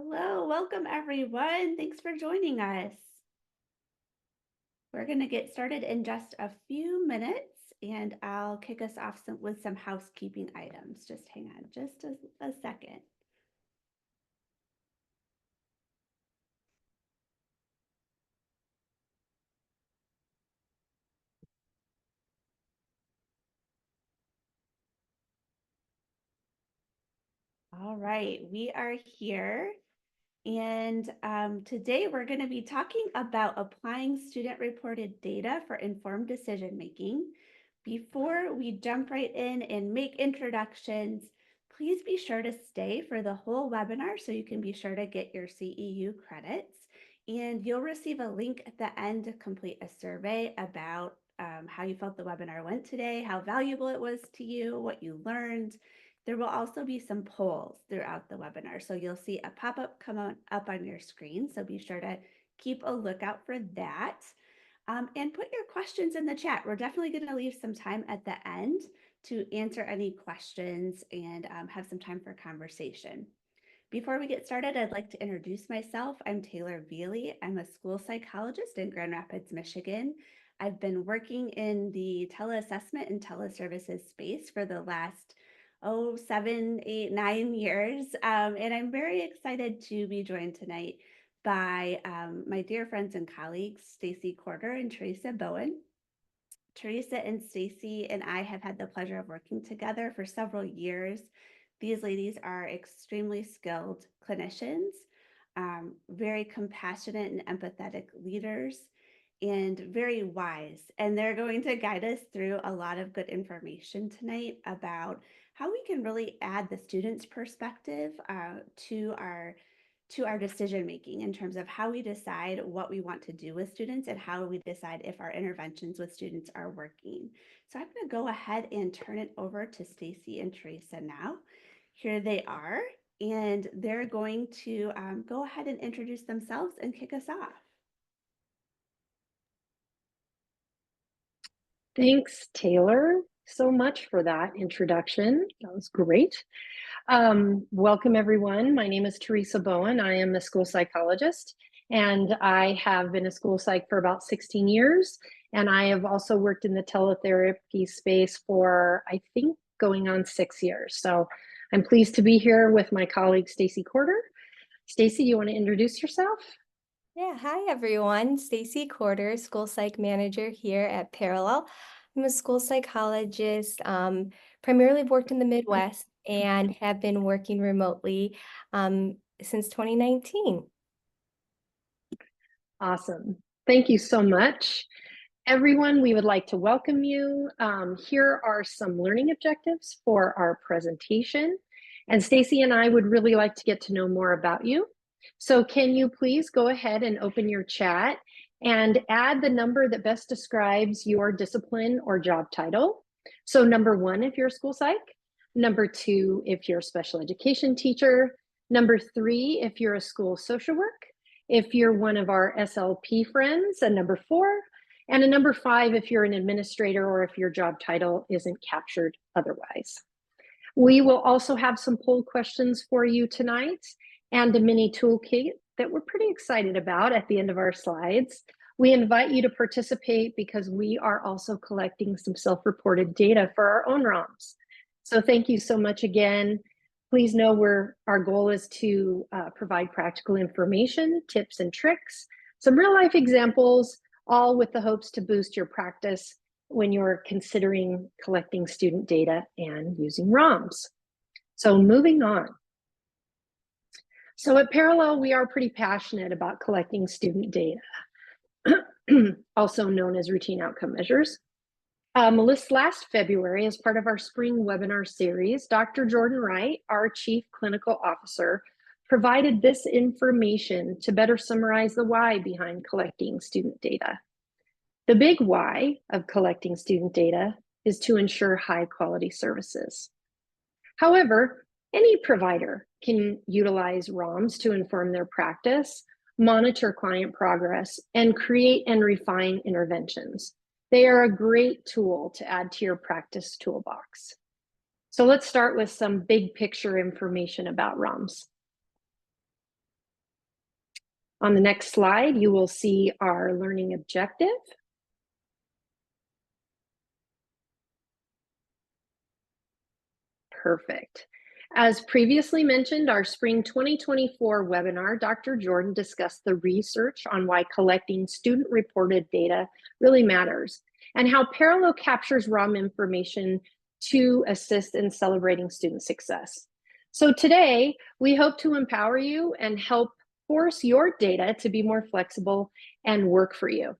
Hello, welcome everyone. Thanks for joining us. We're going to get started in just a few minutes and I'll kick us off with some housekeeping items. Just hang on just a second. All right, we are here. And today we're going to be talking about applying student-reported data for informed decision-making. Before we jump right in and make introductions, please be sure to stay for the whole webinar so you can be sure to get your CEU credits. And you'll receive a link at the end to complete a survey about how you felt the webinar went today, how valuable it was to you, what you learned. There will also be some polls throughout the webinar. So you'll see a pop-up come up on your screen. So be sure to keep a lookout for that. And put your questions in the chat. We're definitely going to leave some time at the end to answer any questions and have some time for conversation. Before we get started, I'd like to introduce myself. I'm Taylor Veely. I'm a school psychologist in Grand Rapids, Michigan. I've been working in the teleassessment and teleservices space for the last 7, 8, 9 years. And I'm very excited to be joined tonight by my dear friends and colleagues, Stacie Corder and Theresa Boen. Theresa and Stacie and I have had the pleasure of working together for several years. These ladies are extremely skilled clinicians, very compassionate and empathetic leaders, and very wise. And they're going to guide us through a lot of good information tonight about how we can really add the student's perspective to our decision making in terms of how we decide what we want to do with students and how we decide if our interventions with students are working. So I'm going to go ahead and turn it over to Stacie and Theresa now. Here they are, and they're going to go ahead and introduce themselves and kick us off. Thanks, Taylor, so much for that introduction. That was great. Welcome, everyone. My name is Theresa Boen. I am a school psychologist, and I have been a school psych for about 16 years. And I have also worked in the teletherapy space for, I think, going on 6 years. So I'm pleased to be here with my colleague, Stacie Corder. Stacie, you want to introduce yourself? Yeah, hi everyone. Stacie Corder, school psych manager here at Parallel. I'm a school psychologist, primarily worked in the Midwest and have been working remotely since 2019. Awesome. Thank you so much. Everyone, we would like to welcome you. Here are some learning objectives for our presentation. And Stacie and I would really like to get to know more about you. So can you please go ahead and open your chat and add the number that best describes your discipline or job title. So number 1, if you're a school psych. Number 2, if you're a special education teacher. Number 3, if you're a school social work. If you're one of our SLP friends. And number 4, and a number 5 if you're an administrator or if your job title isn't captured otherwise. We will also have some poll questions for you tonight and a mini toolkit that we're pretty excited about at the end of our slides. We invite you to participate because we are also collecting some self-reported data for our own ROMs. So thank you so much again. Please know our goal is to provide practical information, tips and tricks, some real life examples, all with the hopes to boost your practice when you're considering collecting student data and using ROMs. So moving on. So at Parallel, we are pretty passionate about collecting student data, also known as routine outcome measures. Last February, as part of our spring webinar series, Dr. Jordan Wright, our Chief Clinical Officer, provided this information to better summarize the why behind collecting student data. The big why of collecting student data is to ensure high quality services. However, any provider can utilize ROMs to inform their practice, monitor client progress, and create and refine interventions. They are a great tool to add to your practice toolbox. So let's start with some big picture information about ROMs. On the next slide, you will see our learning objective. Perfect. As previously mentioned, our spring 2024 webinar, Dr. Jordan discussed the research on why collecting student-reported data really matters and how Parallel captures ROM information to assist in celebrating student success. So today, we hope to empower you and help force your data to be more flexible and work for you.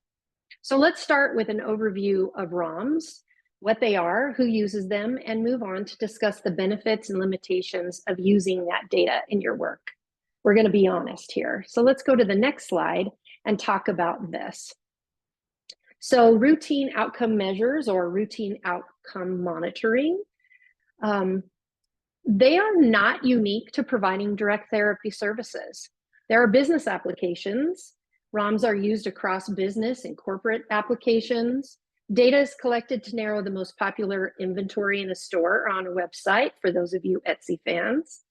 So let's start with an overview of ROMs, what they are, who uses them, and move on to discuss the benefits and limitations of using that data in your work. We're going to be honest here. So let's go to the next slide and talk about this. So routine outcome measures or routine outcome monitoring, they are not unique to providing direct therapy services. There are business applications. ROMs are used across business and corporate applications. Data is collected to narrow the most popular inventory in a store or on a website, for those of you Etsy fans.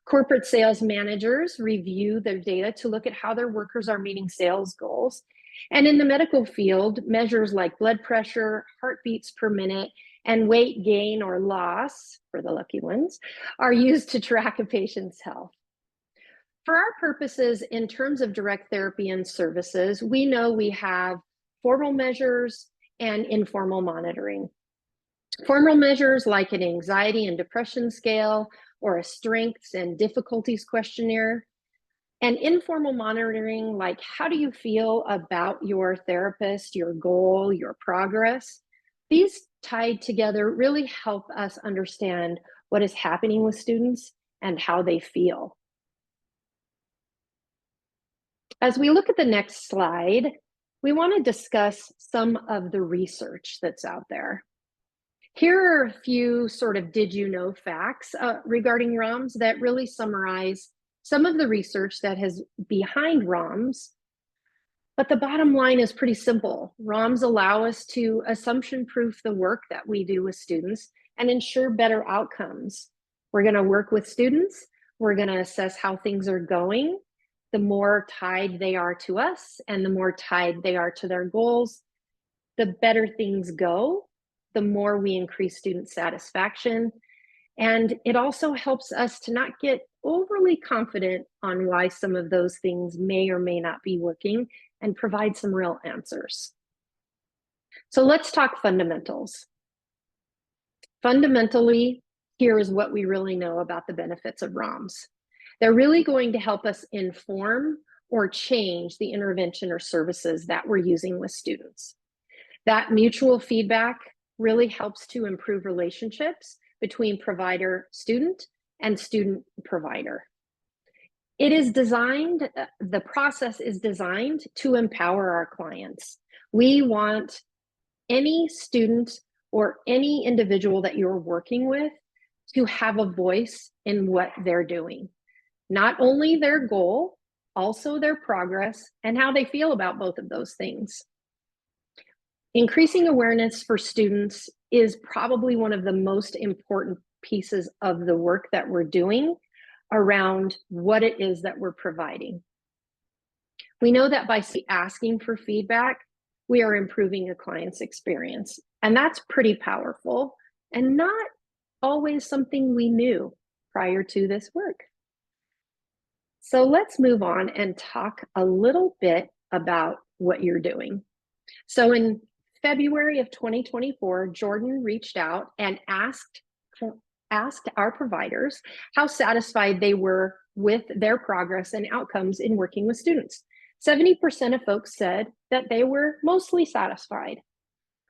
Corporate sales managers review their data to look at how their workers are meeting sales goals. And in the medical field, measures like blood pressure, heartbeats per minute, and weight gain or loss, for the lucky ones, are used to track a patient's health. For our purposes, in terms of direct therapy and services, we know we have formal measures and informal monitoring. Formal measures like an anxiety and depression scale or a strengths and difficulties questionnaire, and informal monitoring like how do you feel about your therapist, your goal, your progress. These tied together really help us understand what is happening with students and how they feel. As we look at the next slide, we want to discuss some of the research that's out there. Here are a few sort of did you know facts regarding ROMs that really summarize some of the research that is behind ROMs. But the bottom line is pretty simple. ROMs allow us to assumption-proof the work that we do with students and ensure better outcomes. We're going to work with students. We're going to assess how things are going. The more tied they are to us and the more tied they are to their goals, the better things go, the more we increase student satisfaction. And it also helps us to not get overly confident on why some of those things may or may not be working and provide some real answers. So let's talk fundamentals. Fundamentally, here is what we really know about the benefits of ROMs. They're really going to help us inform or change the intervention or services that we're using with students. That mutual feedback really helps to improve relationships between provider-student and student-provider. It is designed, the process is designed to empower our clients. We want any student or any individual that you're working with to have a voice in what they're doing. Not only their goal, also their progress and how they feel about both of those things. Increasing awareness for students is probably one of the most important pieces of the work that we're doing around what it is that we're providing. We know that by asking for feedback, we are improving a client's experience, and that's pretty powerful and not always something we knew prior to this work. So let's move on and talk a little bit about what you're doing. So in February of 2024, Jordan reached out and asked our providers how satisfied they were with their progress and outcomes in working with students. 70% of folks said that they were mostly satisfied.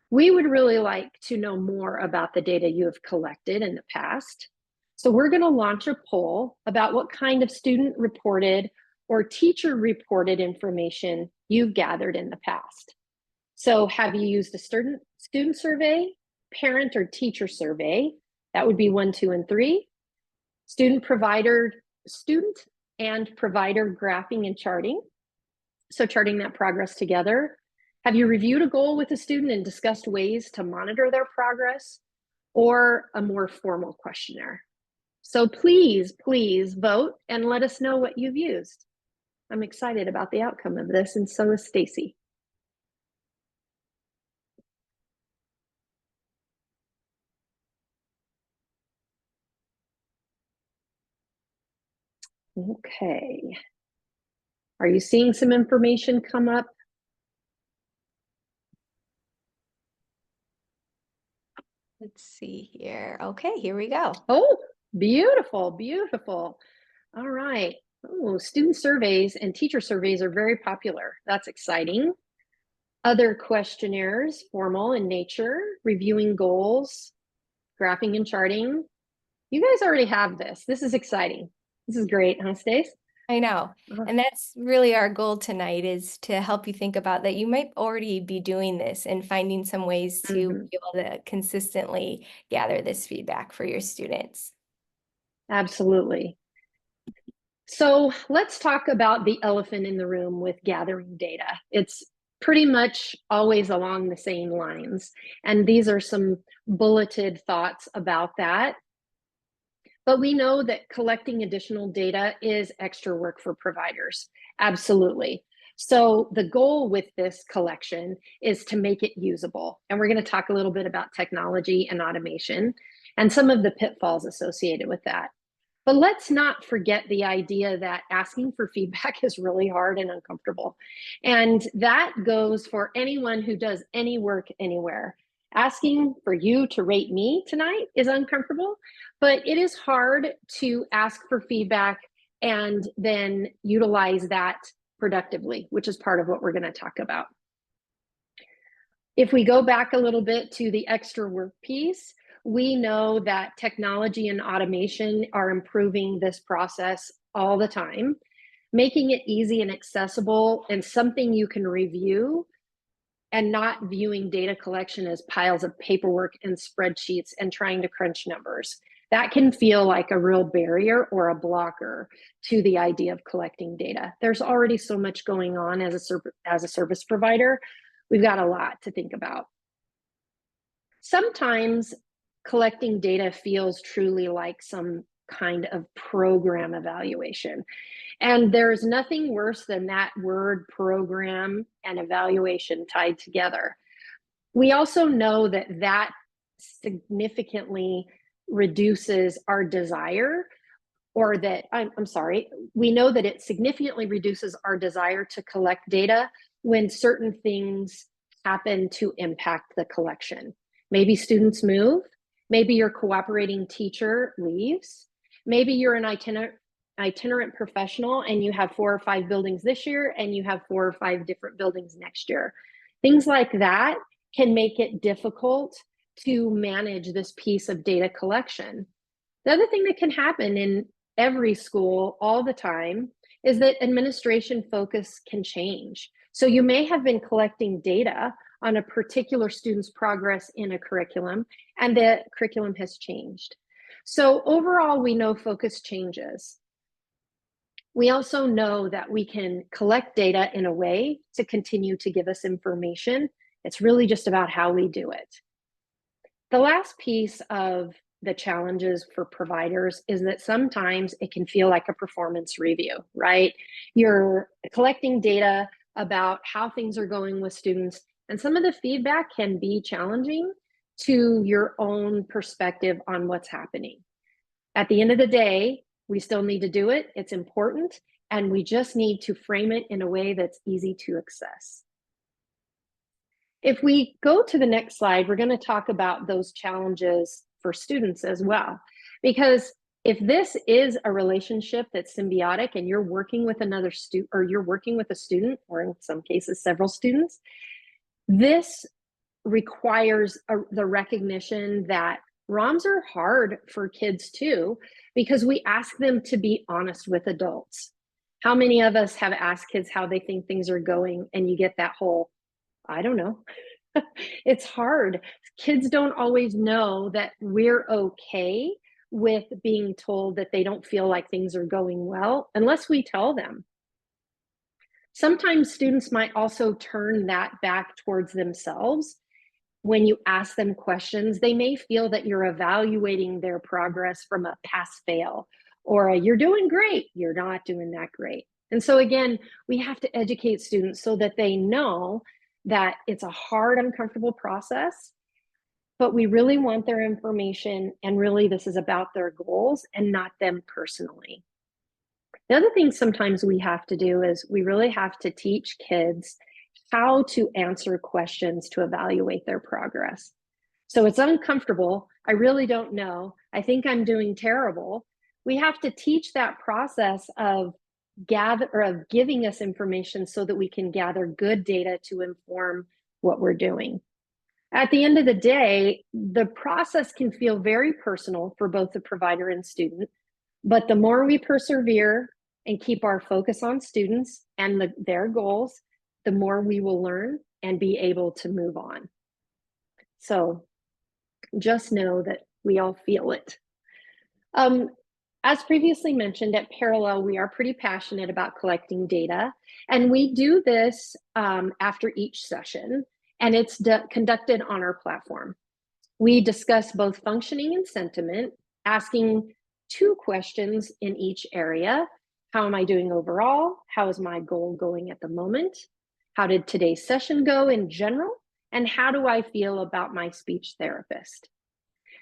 We would really like to know more about the data you have collected in the past. So we're going to launch a poll about what kind of student-reported or teacher-reported information you've gathered in the past. So have you used a student survey, parent or teacher survey? That would be 1, 2, and 3. Student and provider graphing and charting. So charting that progress together. Have you reviewed a goal with a student and discussed ways to monitor their progress, or a more formal questionnaire? So please vote and let us know what you've used. I'm excited about the outcome of this, and so is Stacie. Okay. Are you seeing some information come up? Let's see here. Okay, here we go. Oh, beautiful, beautiful. All right. Oh, student surveys and teacher surveys are very popular. That's exciting. Other questionnaires, formal in nature, reviewing goals, graphing and charting. You guys already have this. This is exciting. This is great, huh, Stace? I know. And that's really our goal tonight, is to help you think about that you might already be doing this and finding some ways to be able to consistently gather this feedback for your students. Absolutely. So let's talk about the elephant in the room with gathering data. It's pretty much always along the same lines. And these are some bulleted thoughts about that. But we know that collecting additional data is extra work for providers. Absolutely. So the goal with this collection is to make it usable. And we're going to talk a little bit about technology and automation and some of the pitfalls associated with that. But let's not forget the idea that asking for feedback is really hard and uncomfortable. And that goes for anyone who does any work anywhere. Asking for you to rate me tonight is uncomfortable, but it is hard to ask for feedback and then utilize that productively, which is part of what we're going to talk about. If we go back a little bit to the extra work piece, we know that technology and automation are improving this process all the time, making it easy and accessible and something you can review, and not viewing data collection as piles of paperwork and spreadsheets and trying to crunch numbers. That can feel like a real barrier or a blocker to the idea of collecting data. There's already so much going on as a service provider. We've got a lot to think about. Sometimes collecting data feels truly like some kind of program evaluation. And there's nothing worse than that word program and evaluation tied together. We also know that that significantly reduces our desire, or that, I'm sorry, we know that it significantly reduces our desire to collect data when certain things happen to impact the collection. Maybe students move, maybe your cooperating teacher leaves, maybe you're an itinerant professional and you have 4 or 5 buildings this year and you have 4 or 5 different buildings next year. Things like that can make it difficult to manage this piece of data collection. The other thing that can happen in every school all the time is that administration focus can change. So you may have been collecting data on a particular student's progress in a curriculum, and the curriculum has changed. So overall, we know focus changes. We also know that we can collect data in a way to continue to give us information. It's really just about how we do it. The last piece of the challenges for providers is that sometimes it can feel like a performance review, right? You're collecting data about how things are going with students, and some of the feedback can be challenging to your own perspective on what's happening. At the end of the day, we still need to do it. It's important, and we just need to frame it in a way that's easy to access. If we go to the next slide, we're going to talk about those challenges for students as well. Because if this is a relationship that's symbiotic and you're working with another student, or you're working with a student, or in some cases, several students, this requires the recognition that ROMs are hard for kids too, because we ask them to be honest with adults. How many of us have asked kids how they think things are going, and you get that whole, I don't know. It's hard. Kids don't always know that we're okay with being told that they don't feel like things are going well unless we tell them. Sometimes students might also turn that back towards themselves. When you ask them questions, they may feel that you're evaluating their progress from a pass fail, or a, you're doing great, you're not doing that great. And so again, we have to educate students so that they know that it's a hard, uncomfortable process, but we really want their information, and really this is about their goals and not them personally. The other thing sometimes we have to do is we really have to teach kids how to answer questions to evaluate their progress. So it's uncomfortable. I really don't know. I think I'm doing terrible. We have to teach that process of giving us information so that we can gather good data to inform what we're doing. At the end of the day, the process can feel very personal for both the provider and student, but the more we persevere and keep our focus on students and their goals, the more we will learn and be able to move on. So just know that we all feel it. As previously mentioned, at Parallel, we are pretty passionate about collecting data, and we do this after each session, and it's conducted on our platform. We discuss both functioning and sentiment, asking 2 questions in each area. How am I doing overall? How is my goal going at the moment? How did today's session go in general? And how do I feel about my speech therapist?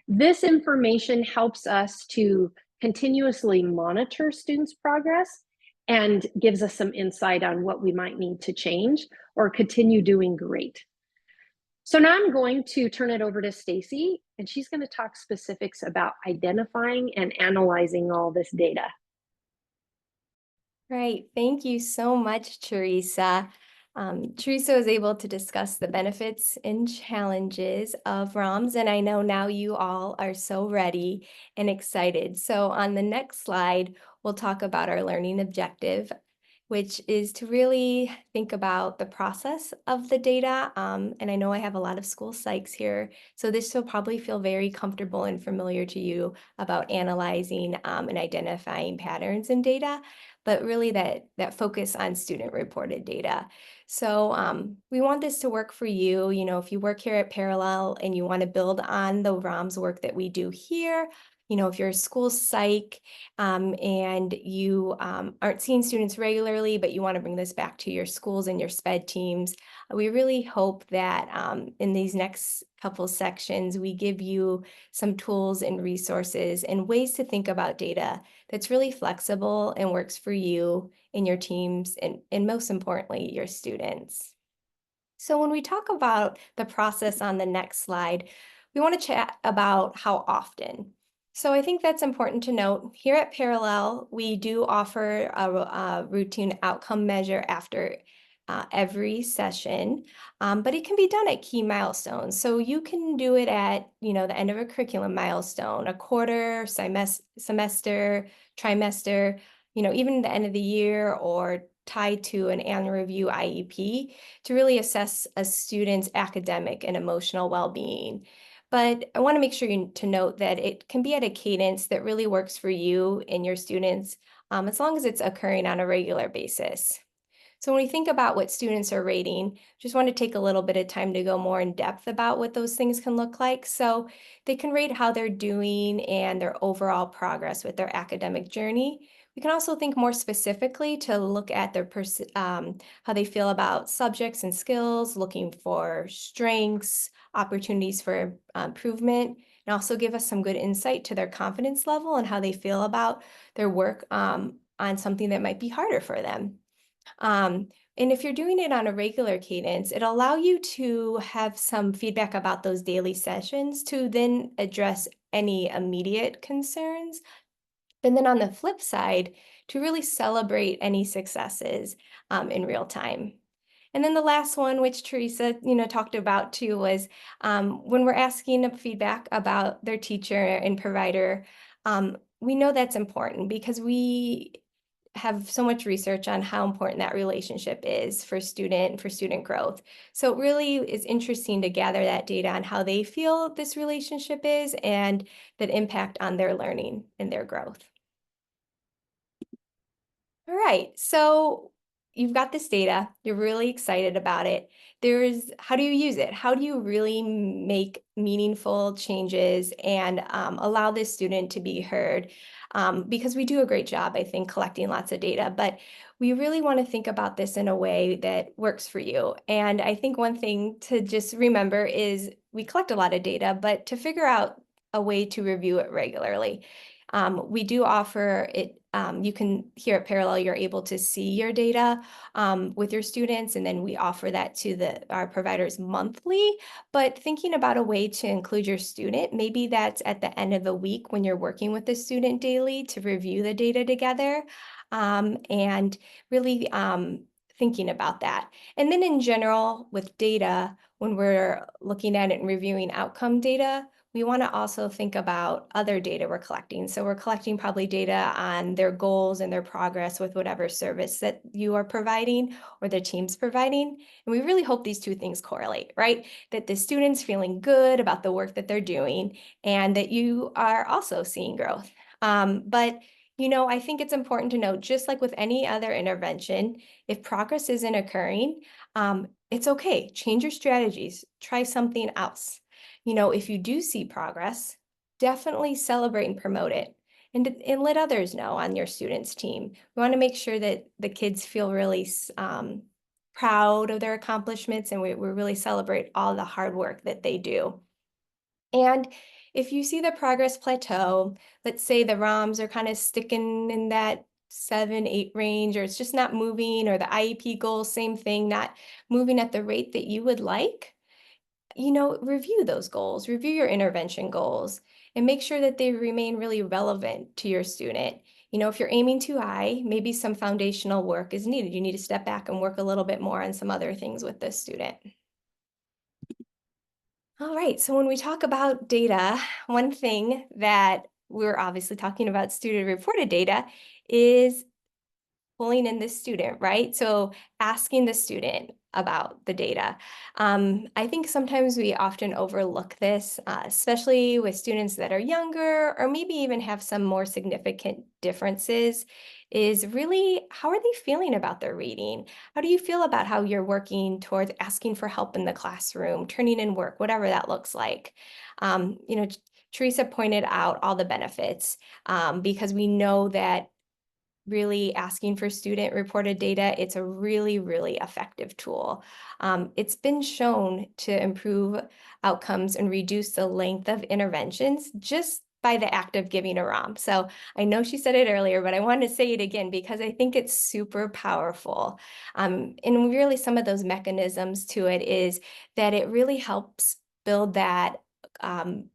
This information helps us to continuously monitor students' progress and gives us some insight on what we might need to change or continue doing great. So now I'm going to turn it over to Stacie, and she's going to talk specifics about identifying and analyzing all this data. Right. Thank you so much, Theresa. Theresa was able to discuss the benefits and challenges of ROMs, and I know now you all are so ready and excited. So on the next slide, we'll talk about our learning objective, which is to really think about the process of the data. And I know I have a lot of school psychs here, so this will probably feel very comfortable and familiar to you about analyzing and identifying patterns in data, but really that focus on student-reported data. So we want this to work for you. You know, if you work here at Parallel and you want to build on the ROMS work that we do here, you know, if you're a school psych and you aren't seeing students regularly, but you want to bring this back to your schools and your SPED teams, we really hope that in these next couple sections, we give you some tools and resources and ways to think about data that's really flexible and works for you and your teams and most importantly, your students. So when we talk about the process on the next slide, we want to chat about how often. So I think that's important to note. Here at Parallel, we do offer a routine outcome measure after every session, but it can be done at key milestones. So you can do it at, you know, the end of a curriculum milestone, a quarter, semester, trimester, you know, even the end of the year, or tied to an annual review IEP to really assess a student's academic and emotional well-being. But I want to make sure to note that it can be at a cadence that really works for you and your students, as long as it's occurring on a regular basis. So when we think about what students are rating, just want to take a little bit of time to go more in depth about what those things can look like. So they can rate how they're doing and their overall progress with their academic journey. We can also think more specifically to look at their how they feel about subjects and skills, looking for strengths, opportunities for improvement, and also give us some good insight to their confidence level and how they feel about their work on something that might be harder for them. And if you're doing it on a regular cadence, it'll allow you to have some feedback about those daily sessions to then address any immediate concerns. And then on the flip side, to really celebrate any successes in real time. And then the last one, which Theresa, you know, talked about too, was when we're asking feedback about their teacher and provider, we know that's important because we have so much research on how important that relationship is for student growth. So it really is interesting to gather that data on how they feel this relationship is and that impact on their learning and their growth. All right, so you've got this data, you're really excited about it. How do you use it? How do you really make meaningful changes and allow this student to be heard? Because we do a great job, I think, collecting lots of data, but we really want to think about this in a way that works for you. And I think one thing to just remember is we collect a lot of data, but to figure out a way to review it regularly. We do offer it. You can, here at Parallel, you're able to see your data with your students, and then we offer that to our providers monthly. But thinking about a way to include your student, maybe that's at the end of the week when you're working with the student daily to review the data together, and really thinking about that. And then in general, with data, when we're looking at it and reviewing outcome data, we want to also think about other data we're collecting. So we're collecting probably data on their goals and their progress with whatever service that you are providing or their team's providing. And we really hope these two things correlate, right? That the student's feeling good about the work that they're doing and that you are also seeing growth. But I think it's important to note, just like with any other intervention, if progress isn't occurring, it's okay. Change your strategies. Try something else. If you do see progress, definitely celebrate and promote it and let others know on your students' team. We want to make sure that the kids feel really proud of their accomplishments, and we really celebrate all the hard work that they do. And if you see the progress plateau, let's say the ROMs are kind of sticking in that 7, 8 range, or it's just not moving, or the IEP goals, same thing, not moving at the rate that you would like, review those goals, review your intervention goals, and make sure that they remain really relevant to your student. If you're aiming too high, maybe some foundational work is needed. You need to step back and work a little bit more on some other things with this student. All right, so when we talk about data, one thing that we're obviously talking about student-reported data is pulling in the student, right? So asking the student about the data. I think sometimes we often overlook this, especially with students that are younger or maybe even have some more significant differences, is really how are they feeling about their reading? How do you feel about how you're working towards asking for help in the classroom, turning in work, whatever that looks like? Theresa pointed out all the benefits because we know that really asking for student reported data, it's a really, really effective tool. It's been shown to improve outcomes and reduce the length of interventions just by the act of giving a ROM. So I know she said it earlier, but I want to say it again because I think it's super powerful. And really some of those mechanisms to it is that it really helps build that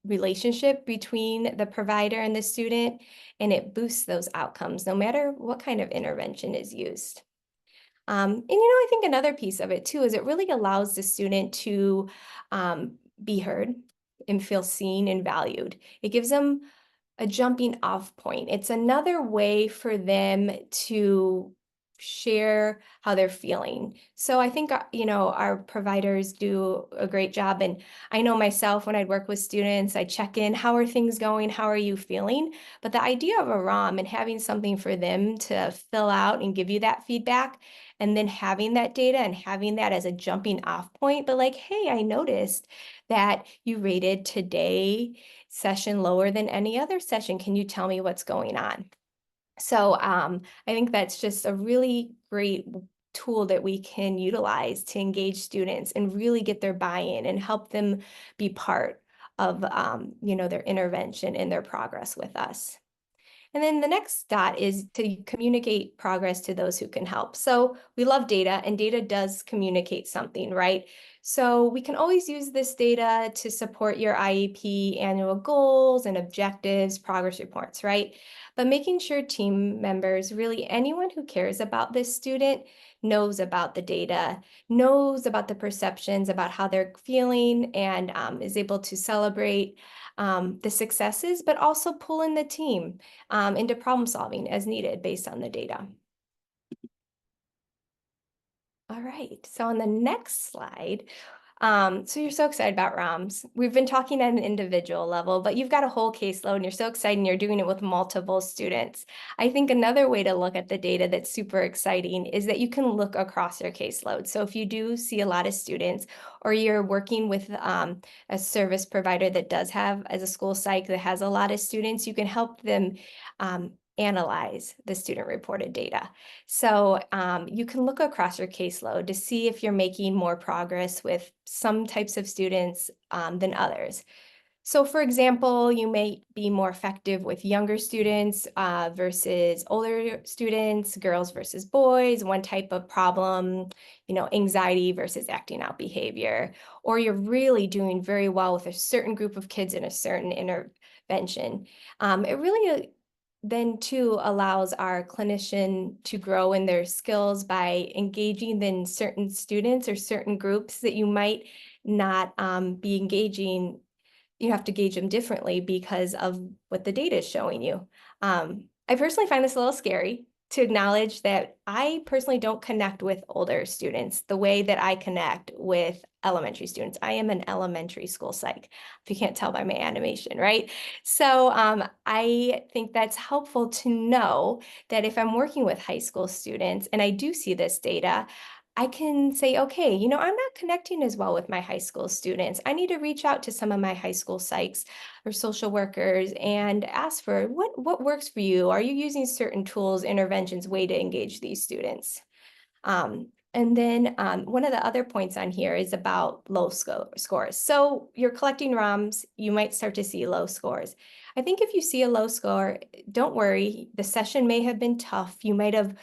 relationship between the provider and the student, and it boosts those outcomes no matter what kind of intervention is used. I think another piece of it too is it really allows the student to be heard and feel seen and valued. It gives them a jumping off point. It's another way for them to share how they're feeling. So I think, our providers do a great job. And I know myself, when I'd work with students, I check in, how are things going? How are you feeling? But the idea of a ROM and having something for them to fill out and give you that feedback, and then having that data and having that as a jumping off point, but like, hey, I noticed that you rated today session lower than any other session. Can you tell me what's going on? So I think that's just a really great tool that we can utilize to engage students and really get their buy-in and help them be part of their intervention and their progress with us. And then the next dot is to communicate progress to those who can help. So we love data, and data does communicate something, right? So we can always use this data to support your IEP annual goals and objectives, progress reports, right? But making sure team members, really anyone who cares about this student, knows about the data, knows about the perceptions, about how they're feeling, and is able to celebrate the successes, but also pull in the team into problem solving as needed based on the data. All right, so on the next slide, So you're so excited about ROMs. We've been talking at an individual level, but you've got a whole caseload and you're so excited and you're doing it with multiple students. I think another way to look at the data that's super exciting is that you can look across your caseload. So if you do see a lot of students or you're working with a service provider that does have, as a school psych that has a lot of students, you can help them analyze the student reported data. So you can look across your caseload to see if you're making more progress with some types of students than others. So for example, you may be more effective with younger students versus older students, girls versus boys, one type of problem, anxiety versus acting out behavior, or you're really doing very well with a certain group of kids in a certain intervention. It really then too allows our clinician to grow in their skills by engaging in certain students or certain groups that you might not be engaging. You have to gauge them differently because of what the data is showing you. I personally find this a little scary to acknowledge that I personally don't connect with older students the way that I connect with elementary students. I am an elementary school psych, if you can't tell by my animation, right? So I think that's helpful to know that if I'm working with high school students and I do see this data, I can say, okay, I'm not connecting as well with my high school students. I need to reach out to some of my high school psychs or social workers and ask for what works for you. Are you using certain tools, interventions, way to engage these students? And then one of the other points on here is about low scores. So you're collecting ROMs, you might start to see low scores. I think if you see a low score, don't worry. The session may have been tough. You might have,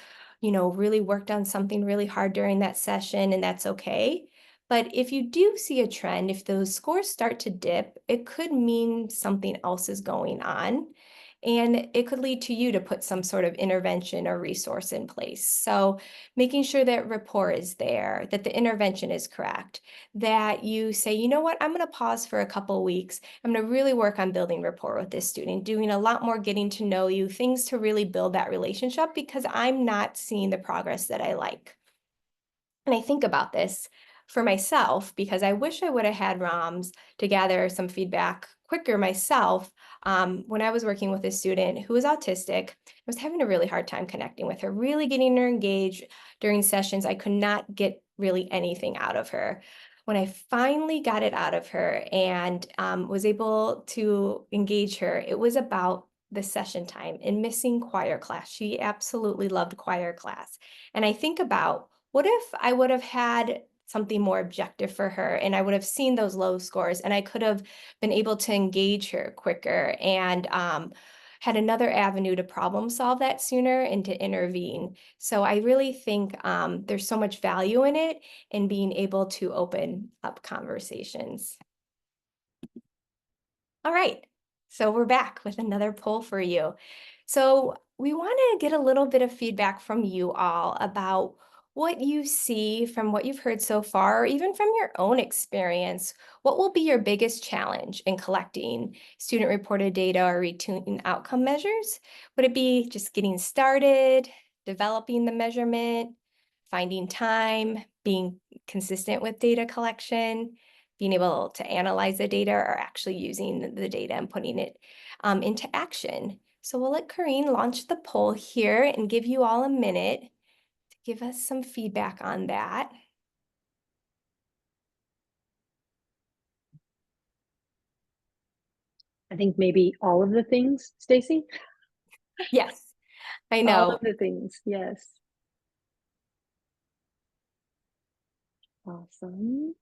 really worked on something really hard during that session, and that's okay. But if you do see a trend, if those scores start to dip, it could mean something else is going on. And it could lead to you to put some sort of intervention or resource in place. So making sure that rapport is there, that the intervention is correct, that you say, you know what, I'm going to pause for a couple of weeks. I'm going to really work on building rapport with this student, doing a lot more getting to know you, things to really build that relationship because I'm not seeing the progress that I like. And I think about this for myself because I wish I would have had ROMs to gather some feedback quicker myself. When I was working with a student who was autistic, I was having a really hard time connecting with her, really getting her engaged during sessions. I could not get really anything out of her. When I finally got it out of her and was able to engage her, it was about the session time and missing choir class. She absolutely loved choir class. And I think about what if I would have had something more objective for her and I would have seen those low scores and I could have been able to engage her quicker and had another avenue to problem solve that sooner and to intervene. So I really think there's so much value in it and being able to open up conversations. All right, so we're back with another poll for you. So we want to get a little bit of feedback from you all about what you see from what you've heard so far, or even from your own experience. What will be your biggest challenge in collecting student-reported data or retuning outcome measures? Would it be just getting started, developing the measurement, finding time, being consistent with data collection, being able to analyze the data, or actually using the data and putting it into action? So we'll let Corrine launch the poll here and give you all a minute to give us some feedback on that. I think maybe all of the things, Stacie. Yes, I All know. of the things, yes. Awesome.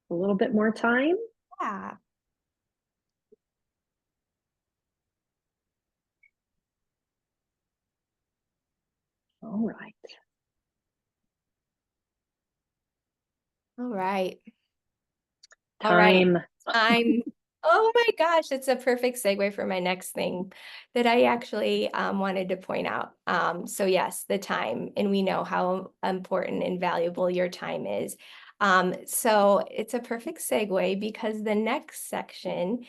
A little bit more time. Yeah. All right. All right. All right. Time. Oh my gosh, it's a perfect segue for my next thing that I actually wanted to point out. So yes, the time, and we know how important and valuable your time is. So it's a perfect segue because the next section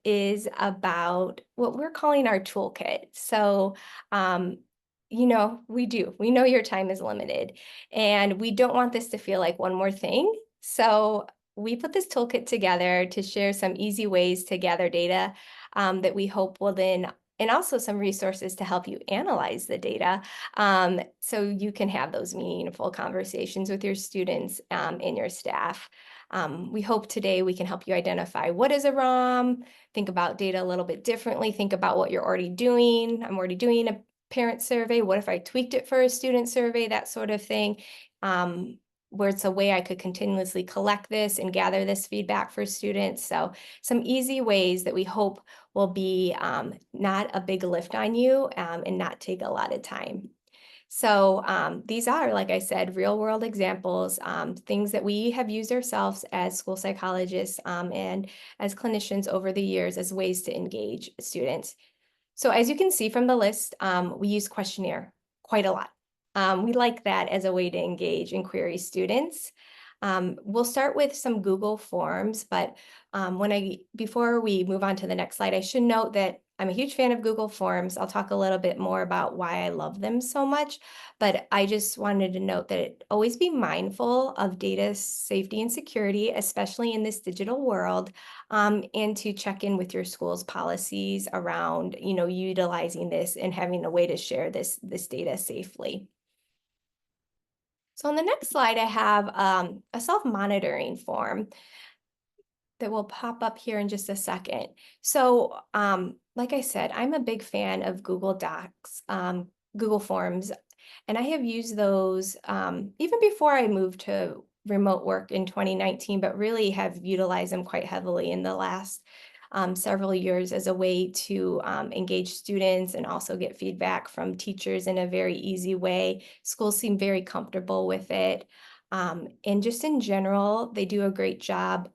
is about what we're calling our toolkit. So we do. We know your time is limited, and we don't want this to feel like one more thing. So we put this toolkit together to share some easy ways to gather data that we hope will then, and also some resources to help you analyze the data so you can have those meaningful conversations with your students and your staff. We hope today we can help you identify what is a ROM, think about data a little bit differently, think about what you're already doing. I'm already doing a parent survey. What if I tweaked it for a student survey? That sort of thing, where it's a way I could continuously collect this and gather this feedback for students. So some easy ways that we hope will be not a big lift on you and not take a lot of time. So these are, like I said, real world examples, things that we have used ourselves as school psychologists and as clinicians over the years as ways to engage students. So as you can see from the list, we use questionnaire quite a lot. We like that as a way to engage and query students. We'll start with some Google Forms, but before we move on to the next slide, I should note that I'm a huge fan of Google Forms. I'll talk a little bit more about why I love them so much, but I just wanted to note that always be mindful of data safety and security, especially in this digital world, and to check in with your school's policies around, utilizing this and having a way to share this data safely. So on the next slide, I have a self-monitoring form that will pop up here in just a second. So like I said, I'm a big fan of Google Docs, Google Forms, and I have used those even before I moved to remote work in 2019, but really have utilized them quite heavily in the last several years as a way to engage students and also get feedback from teachers in a very easy way. Schools seem very comfortable with it. And just in general, they do a great job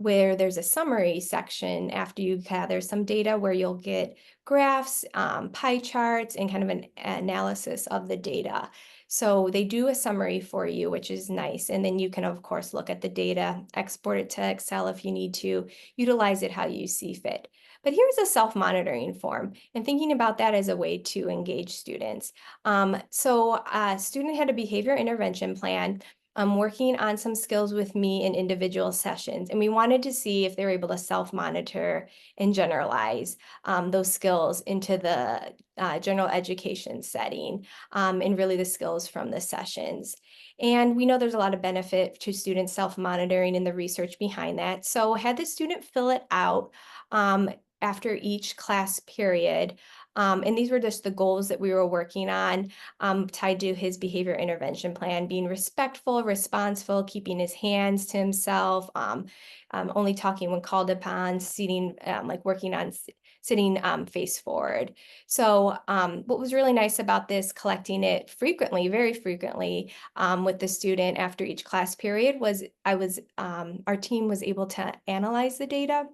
where there's a summary section after you gather some data where you'll get graphs, pie charts, and kind of an analysis of the data. So they do a summary for you, which is nice. And then you can, of course, look at the data, export it to Excel if you need to, utilize it how you see fit. But here's a self-monitoring form, and thinking about that as a way to engage students. So a student had a behavior intervention plan working on some skills with me in individual sessions. And we wanted to see if they were able to self-monitor and generalize those skills into the general education setting and really the skills from the sessions. And we know there's a lot of benefit to students self-monitoring and the research behind that. So had the student fill it out after each class period. And these were just the goals that we were working on tied to his behavior intervention plan, being respectful, responsible, keeping his hands to himself, only talking when called upon, sitting, like working on sitting face forward. So what was really nice about this, collecting it frequently, very frequently with the student after each class period was our team was able to analyze the data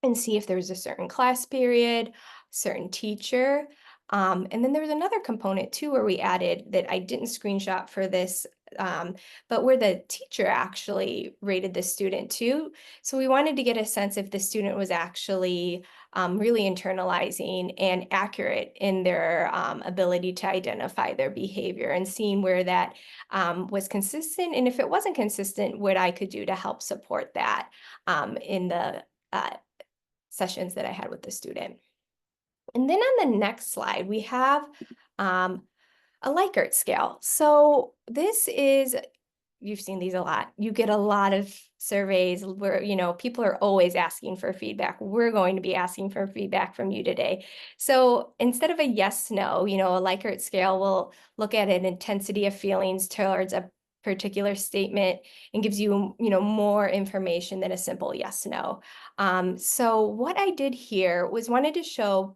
and see if there's a certain class period, certain teacher. And then there was another component too where we added that I didn't screenshot for this, but where the teacher actually rated the student too. So we wanted to get a sense if the student was actually really internalizing and accurate in their ability to identify their behavior and seeing where that was consistent. And if it wasn't consistent, what I could do to help support that in the sessions that I had with the student. And then on the next slide, we have a Likert scale. So this is, you've seen these a lot. You get a lot of surveys where, people are always asking for feedback. We're going to be asking for feedback from you today. So instead of a yes, no, a Likert scale will look at an intensity of feelings towards a particular statement and gives you, more information than a simple yes, no. So what I did here was wanted to show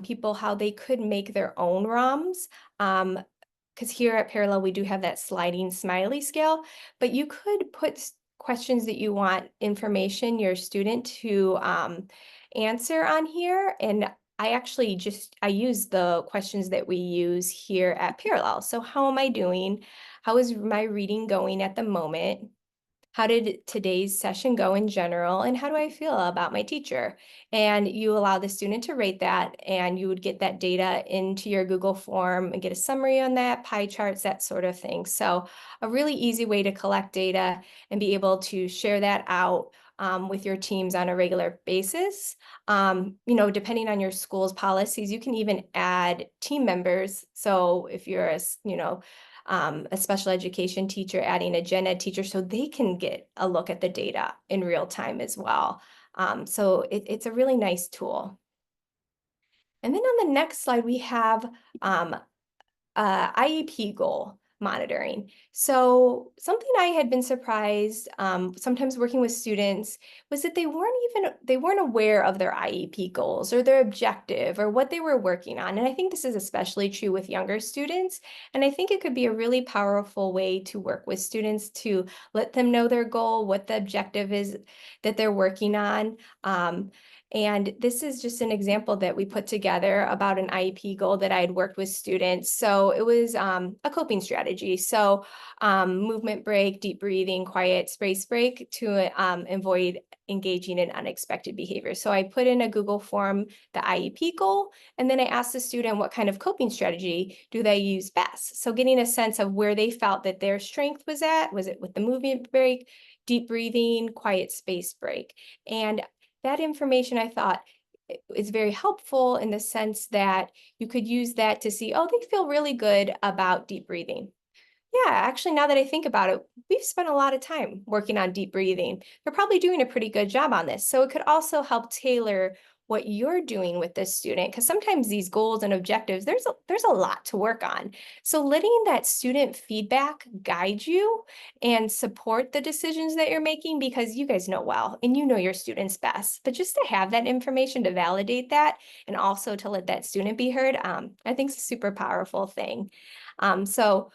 people how they could make their own ROMs. Because here at Parallel, we do have that sliding smiley scale, but you could put questions that you want information, your student to answer on here. And I use the questions that we use here at Parallel. So how am I doing? How is my reading going at the moment? how did today's session go in general, and how do I feel about my teacher? And you allow the student to rate that, and you would get that data into your Google form and get a summary on that, pie charts, that sort of thing. So a really easy way to collect data and be able to share that out with your teams on a regular basis. Depending on your school's policies, you can even add team members. So if you're a special education teacher, adding a gen ed teacher, so they can get a look at the data in real time as well. So it's a really nice tool. And then on the next slide, we have IEP goal monitoring. So something I had been surprised, sometimes working with students, was that they weren't aware of their IEP goals or their objective or what they were working on. And I think this is especially true with younger students. And I think it could be a really powerful way to work with students to let them know their goal, what the objective is that they're working on. And this is just an example that we put together about an IEP goal that I had worked with students. So it was a coping strategy. So movement break, deep breathing, quiet space break to avoid engaging in unexpected behavior. So I put in a Google form the IEP goal, and then I asked the student what kind of coping strategy do they use best. So getting a sense of where they felt that their strength was at. Was it with the movement break, deep breathing, quiet space break? And that information, I thought, is very helpful in the sense that you could use that to see, oh, they feel really good about deep breathing. Yeah, actually, now that I think about it, we've spent a lot of time working on deep breathing. They're probably doing a pretty good job on this. So it could also help tailor what you're doing with this student, because sometimes these goals and objectives, there's a lot to work on. So letting that student feedback guide you and support the decisions that you're making, because you guys know well, and you know your students best. But just to have that information to validate that, and also to let that student be heard, I think is a super powerful thing. So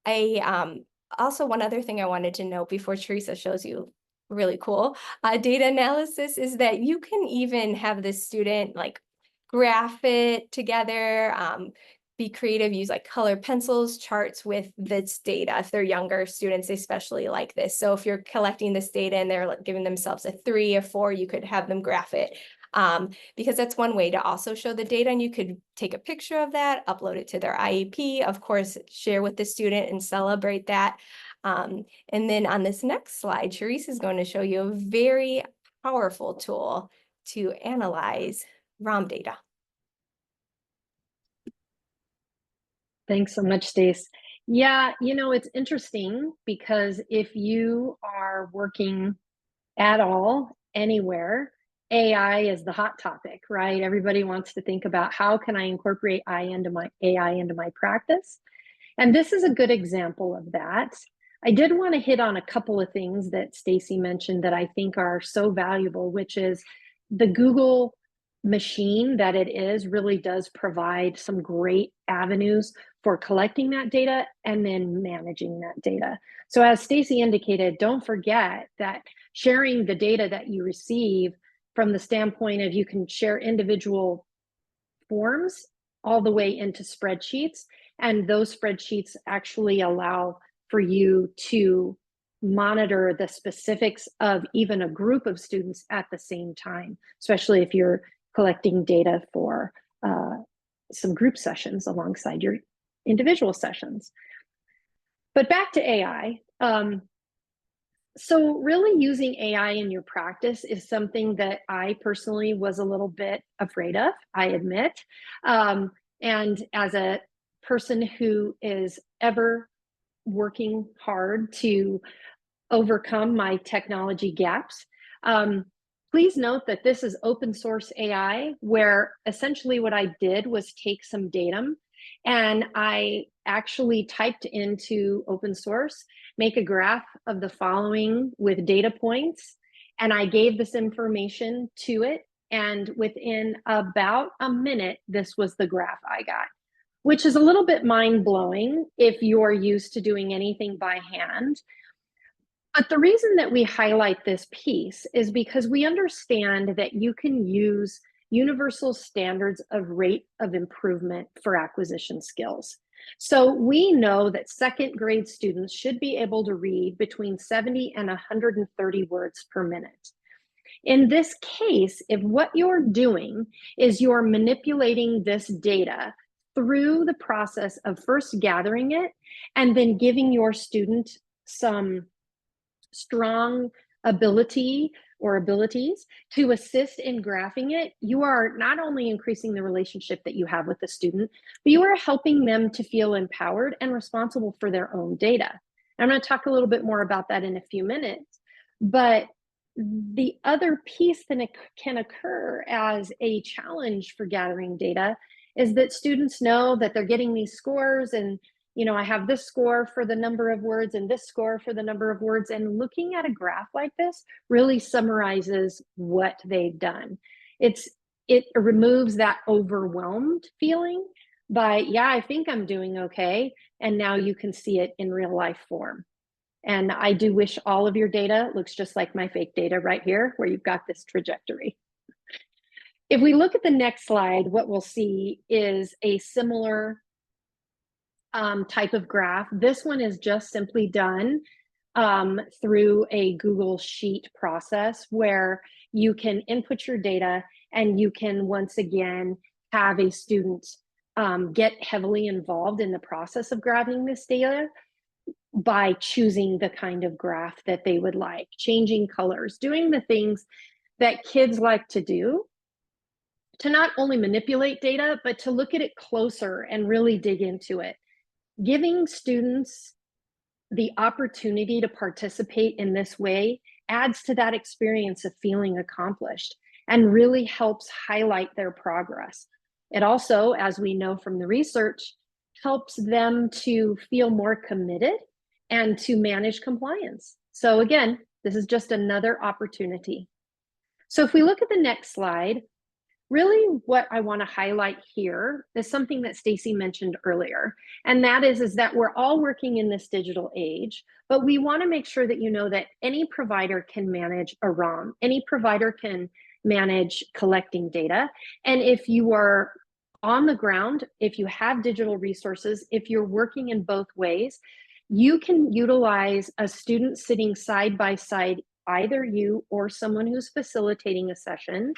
also, one other thing I wanted to note before Theresa shows you really cool data analysis is that you can even have the student like graph it together, be creative, use like color pencils, charts with this data. If they're younger students, especially like this. So if you're collecting this data and they're like, giving themselves a 3 or 4, you could have them graph it. Because that's one way to also show the data, and you could take a picture of that, upload it to their IEP, of course, share with the student and celebrate that. And then on this next slide, Therese is going to show you a very powerful tool to analyze ROM data. Thanks so much, Stace. Yeah, it's interesting because if you are working at all, anywhere, AI is the hot topic, right? Everybody wants to think about how can I incorporate AI into my practice? And this is a good example of that. I did want to hit on a couple of things that Stacie mentioned that I think are so valuable, which is the Google machine that it is really does provide some great avenues for collecting that data and then managing that data. So as Stacie indicated, don't forget that sharing the data that you receive from the standpoint of you can share individual forms all the way into spreadsheets, and those spreadsheets actually allow for you to monitor the specifics of even a group of students at the same time, especially if you're collecting data for some group sessions alongside your individual sessions. But back to AI. So really using AI in your practice is something that I personally was a little bit afraid of, I admit. And as a person who is ever working hard to overcome my technology gaps, please note that this is open source AI, where essentially what I did was take some datum and I actually typed into open source, make a graph of the following with data points, and I gave this information to it. And within about a minute, this was the graph I got, which is a little bit mind-blowing if you're used to doing anything by hand. But the reason that we highlight this piece is because we understand that you can use universal standards of rate of improvement for acquisition skills. So we know that second grade students should be able to read between 70 and 130 words per minute. In this case, if what you're doing is you're manipulating this data through the process of first gathering it and then giving your student some strong ability or abilities to assist in graphing it, you are not only increasing the relationship that you have with the student, but you are helping them to feel empowered and responsible for their own data. I'm going to talk a little bit more about that in a few minutes, but the other piece that can occur as a challenge for gathering data is that students know that they're getting these scores and I have this score for the number of words and this score for the number of words, and looking at a graph like this really summarizes what they've done. It removes that overwhelmed feeling by, yeah, I think I'm doing okay, and now you can see it in real life form. And I do wish all of your data looks just like my fake data right here, where you've got this trajectory. If we look at the next slide, what we'll see is a similar type of graph. This one is just simply done through a Google Sheet process where you can input your data and you can once again have a student get heavily involved in the process of grabbing this data by choosing the kind of graph that they would like, changing colors, doing the things that kids like to do to not only manipulate data, but to look at it closer and really dig into it. Giving students the opportunity to participate in this way adds to that experience of feeling accomplished and really helps highlight their progress. It also, as we know from the research, helps them to feel more committed and to manage compliance. So again, this is just another opportunity. So if we look at the next slide, really what I want to highlight here is something that Stacie mentioned earlier, and that is that we're all working in this digital age, but we want to make sure that you know that any provider can manage a ROM, any provider can manage collecting data, and if you are on the ground, if you have digital resources, if you're working in both ways, you can utilize a student sitting side by side, either you or someone who's facilitating a session.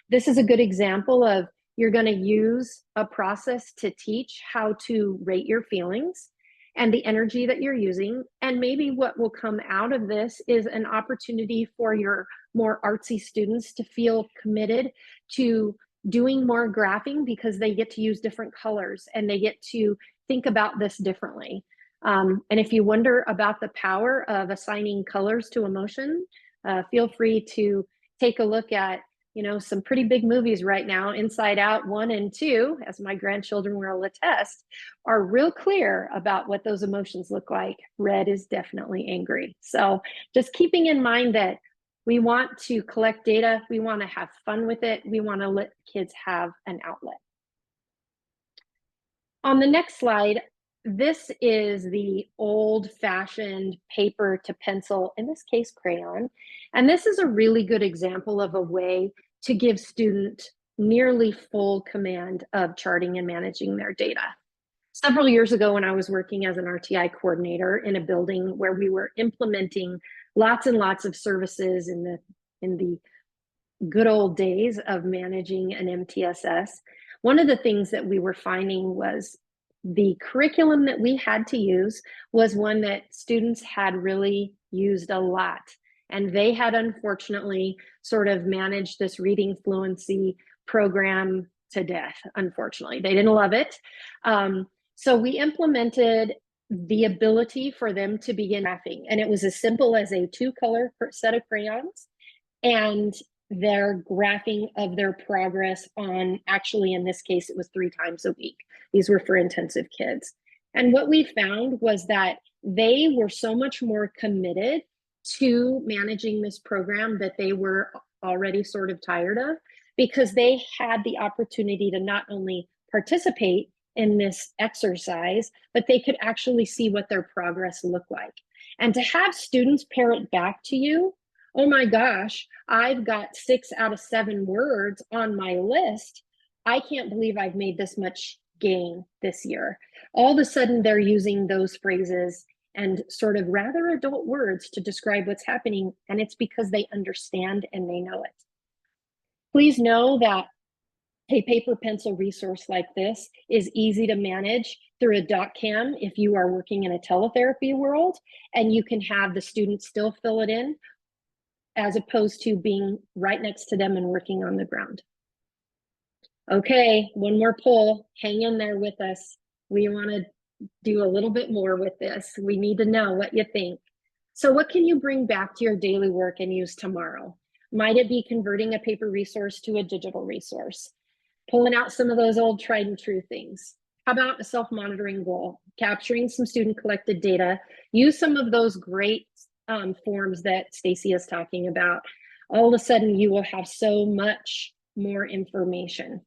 This is a good example of you're going to use a process to teach how to rate your feelings and the energy that you're using. And maybe what will come out of this is an opportunity for your more artsy students to feel committed to doing more graphing because they get to use different colors and they get to think about this differently. And if you wonder about the power of assigning colors to emotion, feel free to take a look at some pretty big movies right now. Inside Out 1 and 2, as my grandchildren will attest, are real clear about what those emotions look like. Red is definitely angry. So just keeping in mind that we want to collect data, we want to have fun with it, we want to let kids have an outlet. On the next slide, this is the old-fashioned paper to pencil, in this case crayon, and this is a really good example of a way to give students nearly full command of charting and managing their data. Several years ago, when I was working as an RTI coordinator in a building where we were implementing lots and lots of services in the good old days of managing an MTSS, one of the things that we were finding was the curriculum that we had to use was one that students had really used a lot. And they had unfortunately sort of managed this reading fluency program to death, unfortunately. They didn't love it. So we implemented the ability for them to begin graphing. And it was as simple as a 2-color set of crayons and their graphing of their progress on, actually in this case, it was 3 times a week. These were for intensive kids. And what we found was that they were so much more committed to managing this program that they were already sort of tired of, because they had the opportunity to not only participate in this exercise, but they could actually see what their progress looked like. And to have students parrot back to you, oh my gosh, I've got 6 out of 7 words on my list. I can't believe I've made this much gain this year. All of a sudden, they're using those phrases and sort of rather adult words to describe what's happening, and it's because they understand and they know it. Please know that a paper pencil resource like this is easy to manage through a DocCam if you are working in a teletherapy world, and you can have the students still fill it in as opposed to being right next to them and working on the ground. Okay, one more poll. Hang in there with us. We want to do a little bit more with this. We need to know what you think. So what can you bring back to your daily work and use tomorrow? Might it be converting a paper resource to a digital resource? Pulling out some of those old tried and true things. How about a self-monitoring goal? Capturing some student collected data. Use some of those great forms that Stacie is talking about. All of a sudden, you will have so much more information.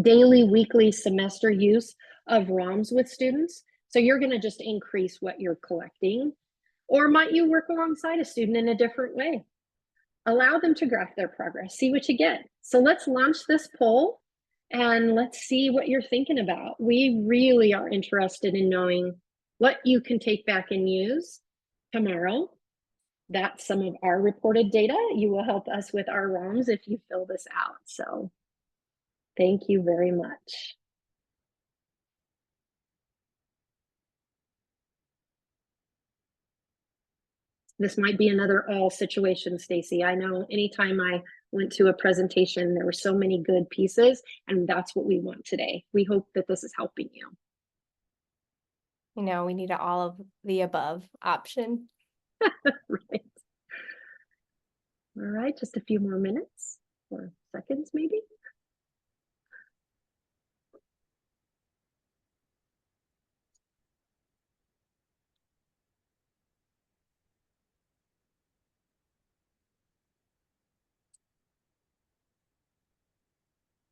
Daily, weekly, semester use of ROMs with students. So you're going to just increase what you're collecting. Or might you work alongside a student in a different way? Allow them to graph their progress, see what you get. So let's launch this poll and let's see what you're thinking about. We really are interested in knowing what you can take back and use tomorrow. That's some of our reported data. You will help us with our ROMs if you fill this out. So thank you very much. This might be another all situation, Stacie. I know anytime I went to a presentation, there were so many good pieces, and that's what we want today. We hope that this is helping you. You know, we need an all of the above option. Right. All right, just a few more minutes or seconds, maybe.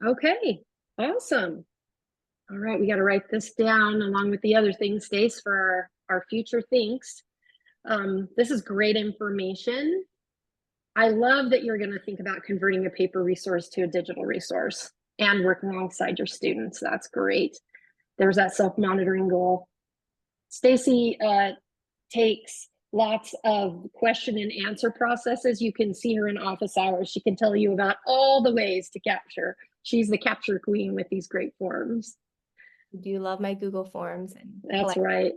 Okay, awesome. All right, we got to write this down along with the other things, Stace, for our future thinks. This is great information. I love that you're going to think about converting a paper resource to a digital resource and working alongside your students. That's great. There's that self-monitoring goal. Stacie takes lots of question and answer processes. You can see her in office hours. She can tell you about all the ways to capture. She's the capture queen with these great forms. I do love my Google Forms and That's right.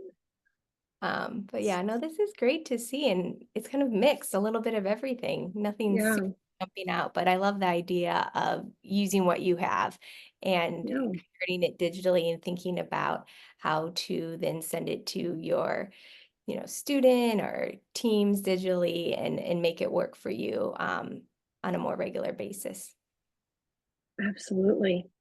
but yeah, no, this is great to see, and it's kind of mixed, a little bit of everything. Nothing's Yeah. super jumping out, but I love the idea of using what you have and Yeah. converting it digitally and thinking about how to then send it to your, student or teams digitally and make it work for you on a more regular basis. Absolutely.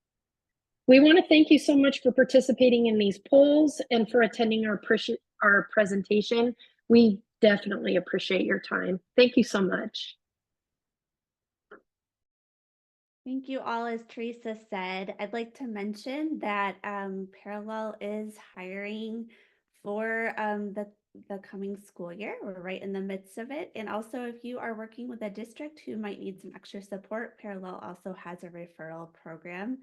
We want to thank you so much for participating in these polls and for attending our presentation. We definitely appreciate your time. Thank you so much. Thank you all. As Theresa said, I'd like to mention that Parallel is hiring for the coming school year. We're right in the midst of it. And also, if you are working with a district who might need some extra support, Parallel also has a referral program.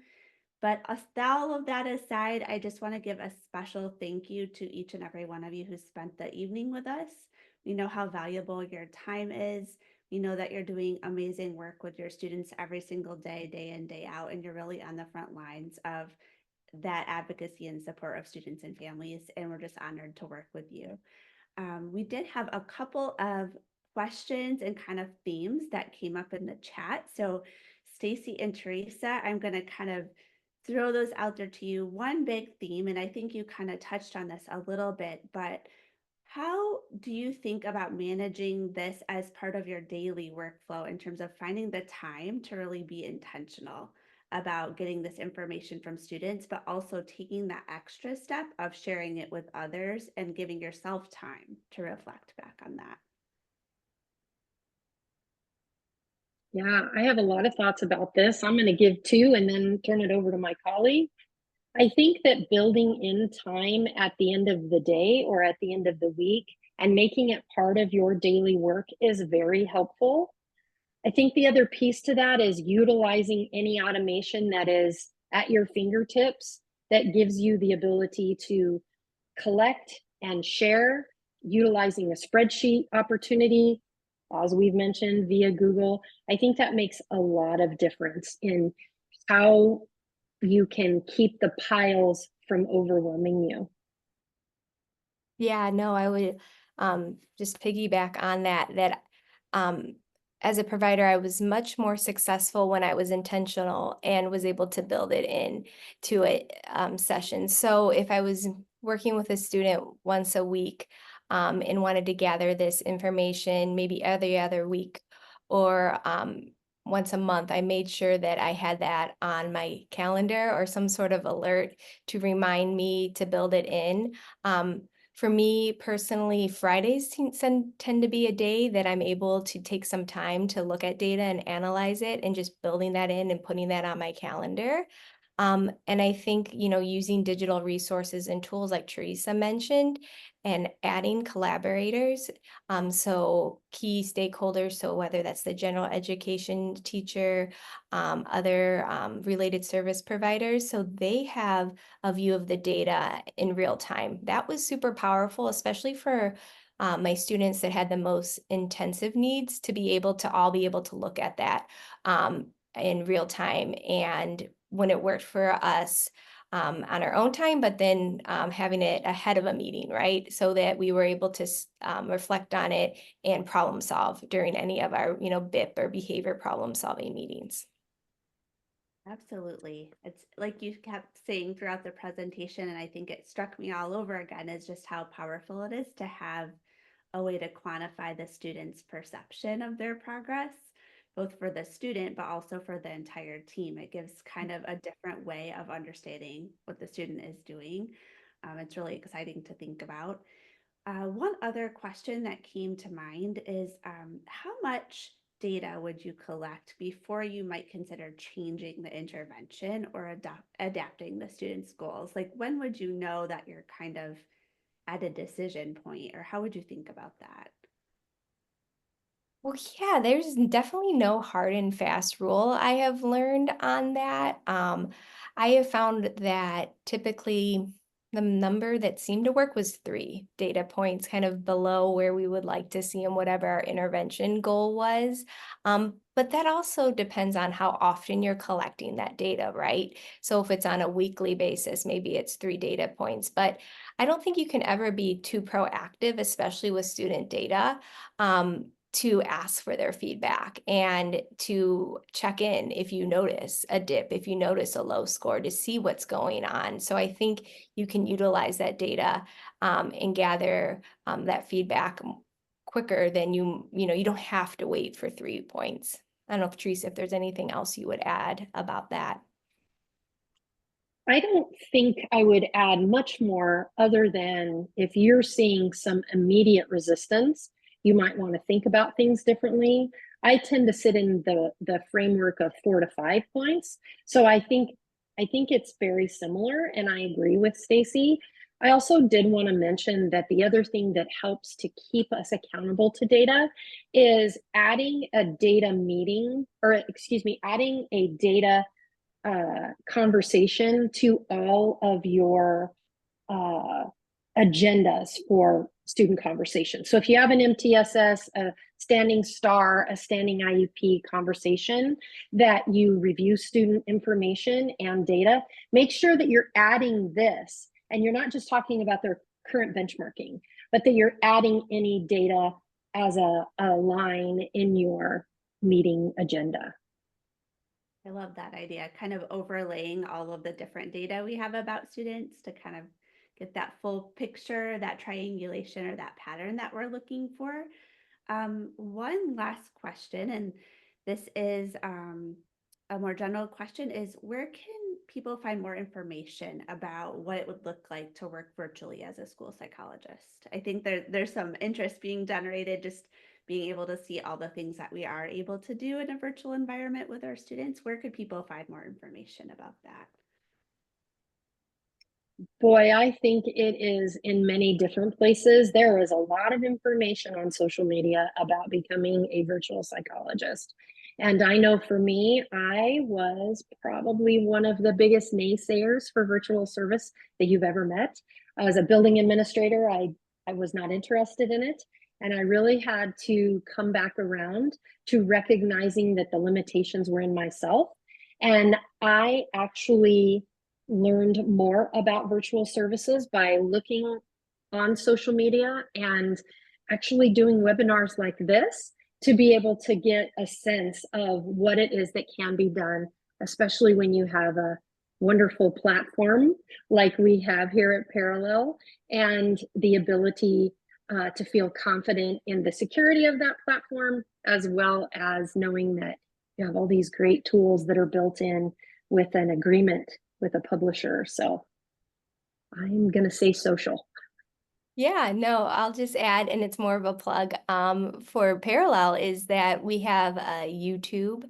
But all of that aside, I just want to give a special thank you to each and every one of you who spent the evening with us. We know how valuable your time is. We know that you're doing amazing work with your students every single day, day in, day out, and you're really on the front lines of that advocacy and support of students and families. And we're just honored to work with you. We did have a couple of questions and kind of themes that came up in the chat. So Stacie and Theresa, I'm going to kind of throw those out there to you. One big theme, and I think you kind of touched on this a little bit, but how do you think about managing this as part of your daily workflow in terms of finding the time to really be intentional about getting this information from students, but also taking that extra step of sharing it with others and giving yourself time to reflect back on that? Yeah, I have a lot of thoughts about this. I'm going to give two and then turn it over to my colleague. I think that building in time at the end of the day or at the end of the week and making it part of your daily work is very helpful. I think the other piece to that is utilizing any automation that is at your fingertips that gives you the ability to collect and share utilizing a spreadsheet opportunity, as we've mentioned, via Google. I think that makes a lot of difference in how you can keep the piles from overwhelming you. Yeah, no, I would just piggyback on that um, as a provider, I was much more successful when I was intentional and was able to build it in to a session. So if I was working with a student once a week and wanted to gather this information, maybe every other week or once a month, I made sure that I had that on my calendar or some sort of alert to remind me to build it in. For me personally, Fridays tend to be a day that I'm able to take some time to look at data and analyze it and just building that in and putting that on my calendar. And I think, using digital resources and tools like Theresa mentioned and adding collaborators, so key stakeholders, so whether that's the general education teacher, other related service providers, so they have a view of the data in real time. That was super powerful, especially for my students that had the most intensive needs to be able to all be able to look at that in real time. And when it worked for us on our own time, but then having it ahead of a meeting, right? So that we were able to reflect on it and problem solve during any of our, BIP or behavior problem solving meetings. Absolutely. It's like you kept saying throughout the presentation, and I think it struck me all over again, is just how powerful it is to have a way to quantify the student's perception of their progress, both for the student, but also for the entire team. It gives kind of a different way of understanding what the student is doing. It's really exciting to think about. One other question that came to mind is how much data would you collect before you might consider changing the intervention or adapting the student's goals? Like, when would you know that you're kind of at a decision point, or how would you think about that? Well, yeah, there's definitely no hard and fast rule I have learned on that. I have found that typically the number that seemed to work was 3 data points, kind of below where we would like to see and whatever our intervention goal was. But that also depends on how often you're collecting that data, right? So if it's on a weekly basis, maybe it's 3 data points. But I don't think you can ever be too proactive, especially with student data. To ask for their feedback and to check in if you notice a dip, if you notice a low score, to see what's going on. So I think you can utilize that data and gather that feedback quicker than you don't have to wait for 3 points. I don't know if Teresa, if there's anything else you would add about that. I don't think I would add much more other than if you're seeing some immediate resistance, you might want to think about things differently. I tend to sit in the framework of 4 to 5 points. So I think it's very similar, and I agree with Stacie. I also did want to mention that the other thing that helps to keep us accountable to data is adding a data meeting, or excuse me, adding a data conversation to all of your agendas for student conversation. So if you have an MTSS, a standing STAR, a standing IEP conversation that you review student information and data, make sure that you're adding this, and you're not just talking about their current benchmarking, but that you're adding any data as a line in your meeting agenda. I love that idea, kind of overlaying all of the different data we have about students to kind of get that full picture, that triangulation or that pattern that we're looking for. One last question, and this is a more general question, is where can people find more information about what it would look like to work virtually as a school psychologist? I think there's some interest being generated just being able to see all the things that we are able to do in a virtual environment with our students. Where could people find more information about that? Boy, I think it is in many different places. There is a lot of information on social media about becoming a virtual psychologist. And I know for me, I was probably one of the biggest naysayers for virtual service that you've ever met. As a building administrator, I was not interested in it. And I really had to come back around to recognizing that the limitations were in myself. And I actually learned more about virtual services by looking on social media and actually doing webinars like this to be able to get a sense of what it is that can be done, especially when you have a wonderful platform like we have here at Parallel, and the ability to feel confident in the security of that platform, as well as knowing that you have all these great tools that are built in with an agreement with a publisher. So I'm going to say social. Yeah, no, I'll just add, and it's more of a plug for Parallel, is that we have a YouTube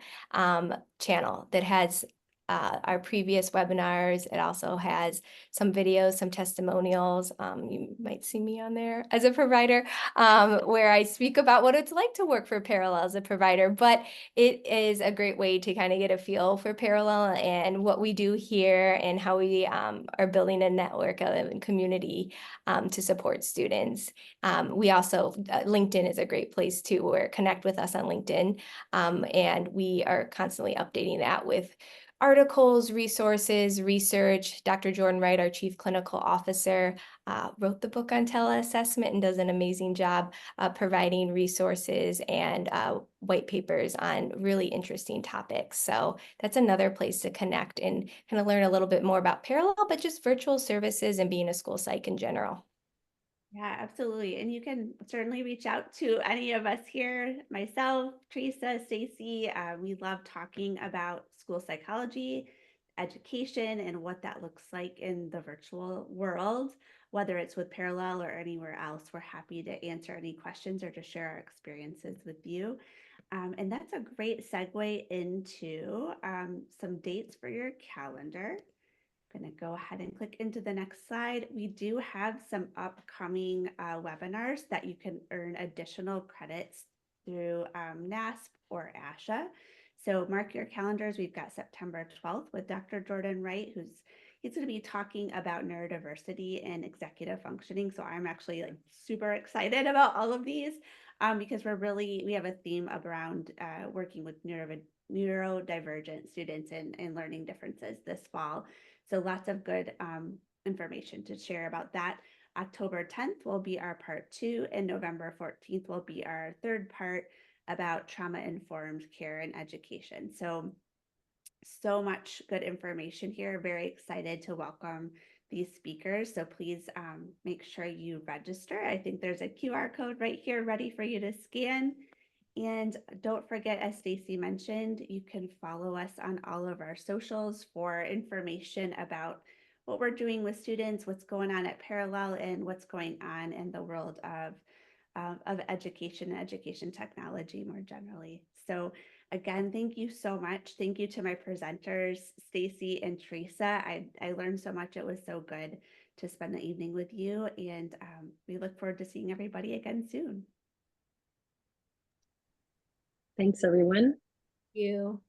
channel that has our previous webinars. It also has some videos, some testimonials. You might see me on there as a provider, where I speak about what it's like to work for Parallel as a provider. But it is a great way to kind of get a feel for Parallel and what we do here and how we are building a network of community to support students. We also, LinkedIn is a great place too, where connect with us on LinkedIn. And we are constantly updating that with articles, resources, research. Dr. Jordan Wright, our Chief Clinical Officer, wrote the book on teleassessment and does an amazing job providing resources and white papers on really interesting topics. So that's another place to connect and kind of learn a little bit more about Parallel, but just virtual services and being a school psych in general. Yeah, absolutely. And you can certainly reach out to any of us here, myself, Theresa, Stacie. We love talking about school psychology, education, and what that looks like in the virtual world, whether it's with Parallel or anywhere else. We're happy to answer any questions or to share our experiences with you. And that's a great segue into some dates for your calendar. Going to go ahead and click into the next slide. We do have some upcoming webinars that you can earn additional credits through NASP or ASHA. So mark your calendars. We've got September 12th with Dr. Jordan Wright, he's going to be talking about neurodiversity and executive functioning. So I'm actually like super excited about all of these because we have a theme around working with neurodivergent students and learning differences this fall. So lots of good information to share about that. October 10th will be our part 2, and November 14th will be our third part about trauma-informed care and education. So much good information here. Very excited to welcome these speakers. So please make sure you register. I think there's a QR code right here ready for you to scan. And don't forget, as Stacie mentioned, you can follow us on all of our socials for information about what we're doing with students, what's going on at Parallel, and what's going on in the world of education and education technology more generally. So again, thank you so much. Thank you to my presenters, Stacie and Theresa. I learned so much. It was so good to spend the evening with you, and we look forward to seeing everybody again soon. Thanks, everyone. Thank you.